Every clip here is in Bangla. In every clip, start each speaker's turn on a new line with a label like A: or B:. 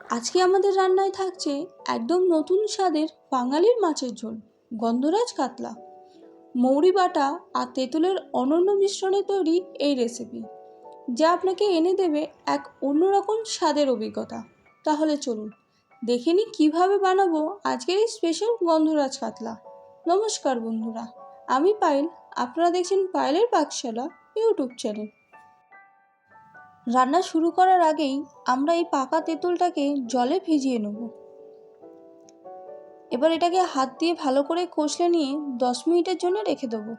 A: আজকে আমাদের রান্নায় থাকছে একদম নতুন স্বাদের বাঙালির মাছের ঝোল, গন্ধরাজ কাতলা। মৌরি বাটা আর তেঁতুলের অনন্য মিশ্রণে তৈরি এই রেসিপি, যা আপনাকে এনে দেবে এক অন্যরকম স্বাদের অভিজ্ঞতা। তাহলে চলুন দেখে নিই কীভাবে বানাবো আজকের এই স্পেশাল গন্ধরাজ কাতলা। নমস্কার বন্ধুরা, আমি পায়েল, আপনারা দেখছেন পায়েলের পাকশালা ইউটিউব চ্যানেল। রান্না শুরু করার আগেই আমরা এই পাকা তেঁতুলটাকে জলে ভিজিয়ে নেব। এবার এটাকে হাত দিয়ে ভালো করে কষলে নিয়ে 10 মিনিটের জন্য রেখে দেবো।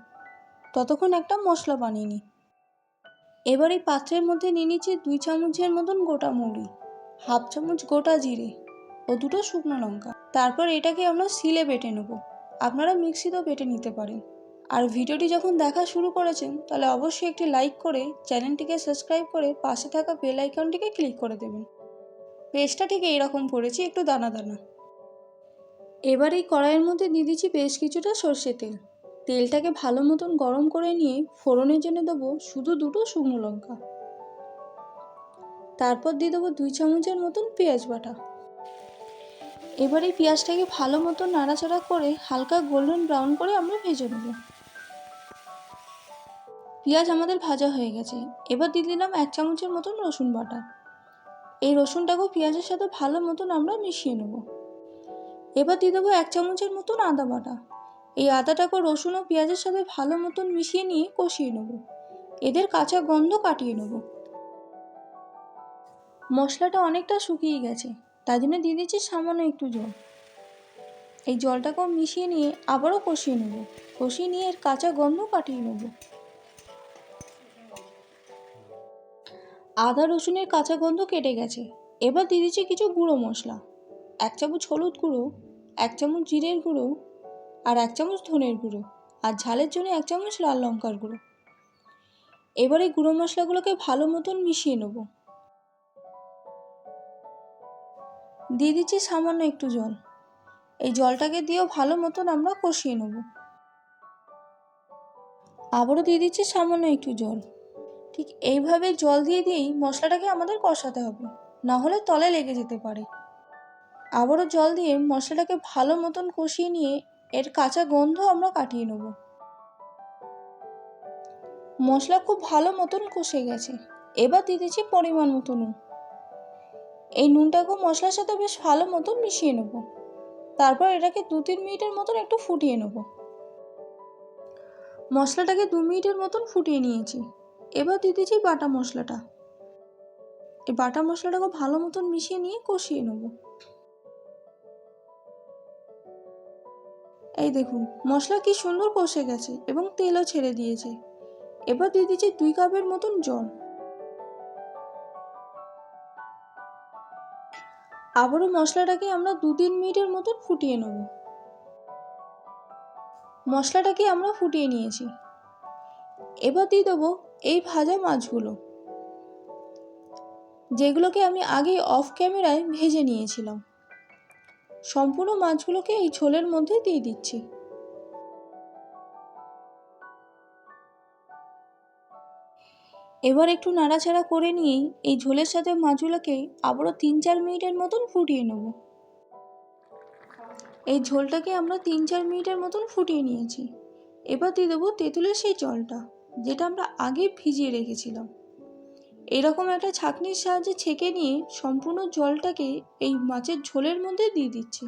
A: ততক্ষণ একটা মশলা বানিয়ে নিই। এবার এই পাত্রের মধ্যে নিয়ে নিচ্ছি 2 চামচের মতন গোটা মৌরি, হাফ চামচ গোটা জিরে ও 2টো শুকনো লঙ্কা। তারপর এটাকে আমরা শিলে বেটে নেব। আপনারা মিক্সিতেও বেটে নিতে পারেন। আর ভিডিওটি যখন দেখা শুরু করেছেন তাহলে অবশ্যই একটি লাইক করে চ্যানেলটিকে সাবস্ক্রাইব করে পাশে থাকা বেল আইকনটিকে ক্লিক করে দেবেন। পেস্টটা ঠিক এইরকম করেছি, একটু দানা দানা। এবার এই কড়াইয়ের মধ্যে দিয়ে দিচ্ছি বেশ কিছুটা সর্ষে তেল। তেলটাকে ভালো মতন গরম করে নিয়ে ফোড়নের জন্য দেবো শুধু 2টো শুকনো লঙ্কা। তারপর দিয়ে দেবো 2 চামচের মতন পেঁয়াজ বাটা। এবার এই পেঁয়াজটাকে ভালো মতন নাড়াচাড়া করে হালকা গোল্ডেন ব্রাউন করে আমরা ভেজে নেব। পেঁয়াজ আমাদের ভাজা হয়ে গেছে। এবার দিয়ে দিলাম 1 চামচের মতন রসুন বাটা। এই রসুনটাকেও পেঁয়াজের সাথে ভালো মতন আমরা মিশিয়ে নেব। এবার দিয়ে দেবো 1 চামচের মতন আদা বাটা। এই আদাটাকে রসুন ও পেঁয়াজের সাথে ভালো মতন মিশিয়ে নিয়ে কষিয়ে নেব। এদের কাঁচা গন্ধ কাটিয়ে নেব। মশলাটা অনেকটা শুকিয়ে গেছে, তাই জন্য দিয়ে দিচ্ছি সামান্য একটু জল। এই জলটাকেও মিশিয়ে নিয়ে আবারও কষিয়ে নেব। কষিয়ে নিয়ে এর কাঁচা গন্ধ কাটিয়ে নেব। আদা রসুনের কাঁচা গন্ধ কেটে গেছে। এবার দিয়ে দিচ্ছি কিছু গুঁড়ো মশলা। 1 চামচ হলুদ গুঁড়ো, 1 চামচ জিরের গুঁড়ো আর 1 চামচ ধনের গুঁড়ো, আর ঝালের জন্য 1 চামচ লাল লঙ্কার গুঁড়ো। এবার এই গুঁড়ো মশলাগুলোকে ভালো মতন মিশিয়ে নেব। দিয়ে দিচ্ছি সামান্য একটু জল। এই জলটাকে দিয়েও ভালো মতন আমরা কষিয়ে নেব। আবারও দিয়ে দিচ্ছি সামান্য একটু জল। ঠিক এইভাবে জল দিয়ে দিয়েই মশলাটাকে আমাদের কষাতে হবে, না হলে তলে লেগে যেতে পারে। আবারও জল দিয়ে মশলাটাকে ভালো মতন কষিয়ে নিয়ে এর কাঁচা গন্ধ আমরা কাটিয়ে নেব। মশলা খুব ভালো মতন কষে গেছে। এবার দিয়ে দিচ্ছি পরিমাণ মতো নুন। এই নুনটাকেও মশলার সাথে বেশ ভালো মতন মিশিয়ে নেব। তারপর এটাকে 2-3 মিনিটের মতন একটু ফুটিয়ে নেব। মশলাটাকে 2 মিনিটের মতন ফুটিয়ে নিয়েছি। এবার দিয়ে দিচ্ছি বাটা মশলাটা। এই বাটা মশলাটাকে ভালো মতন মিশিয়ে নিয়ে কষিয়ে নেব। এই দেখুন মশলা কি সুন্দর কষে গেছে এবং তেলও ছেড়ে দিয়েছে। এবার দিয়ে দিচ্ছি 2 কাপের মতন জল। আবারও মশলাটাকে আমরা 2-3 মিনিটের মতন ফুটিয়ে নেব। মশলাটাকে আমরা ফুটিয়ে নিয়েছি। এবার দিয়ে দেবো এই ভাজা মাছগুলো, যেগুলোকে আমি আগে অফ ক্যামেরায় ভেজে নিয়েছিলাম। সম্পূর্ণ মাছগুলোকে এই ঝোলের মধ্যে দিয়ে দিচ্ছি। এবার একটু নাড়াচাড়া করে নিয়েই এই ঝোলের সাথে মাছগুলোকে আবারও 3-4 মিনিটের মতন ফুটিয়ে নেব। এই ঝোলটাকে আমরা 3-4 মিনিটের মতন ফুটিয়ে নিয়েছি। এবার দিয়ে দেবো তেঁতুলের সেই জলটা, যেটা আমরা আগে ভিজিয়ে রেখেছিলাম। এরকম একটা ছাঁকনির সাহায্যে ছেঁকে নিয়ে সম্পূর্ণ জলটাকে এই মাছের ঝোলের মধ্যে দিয়ে দিচ্ছি।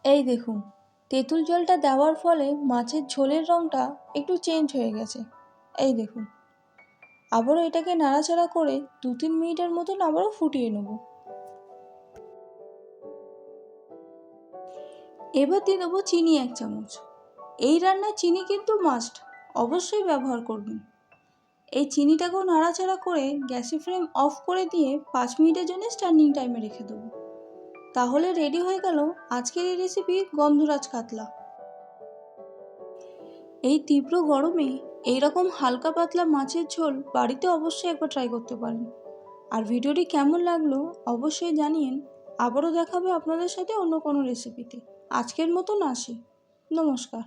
A: এই দেখুন তেঁতুল জলটা দেওয়ার ফলে মাছের ঝোলের রঙটা একটু চেঞ্জ হয়ে গেছে। এই দেখুন আবারও এটাকে নাড়াচাড়া করে 2-3 মিনিটের মতন আবারও ফুটিয়ে নেব। এবার দিয়ে দেবো চিনি 1 চামচ। এই রান্নায় চিনি কিন্তু মাস্ট, অবশ্যই ব্যবহার করবেন। এই চিনিটাকেও নাড়াচাড়া করে গ্যাসের ফ্লেম অফ করে দিয়ে 5 মিনিটের জন্য স্ট্যান্ডিং টাইমে রেখে দেবো। তাহলে রেডি হয়ে গেল আজকের এই রেসিপি গন্ধরাজ কাতলা। এই তীব্র গরমে এইরকম হালকা পাতলা মাছের ঝোল বাড়িতে অবশ্যই একবার ট্রাই করতে পারেন। আর ভিডিওটি কেমন লাগলো অবশ্যই জানিয়েন। আবারও দেখাবে আপনাদের সাথে অন্য কোনো রেসিপিতে। আজকের মতন আসি, নমস্কার।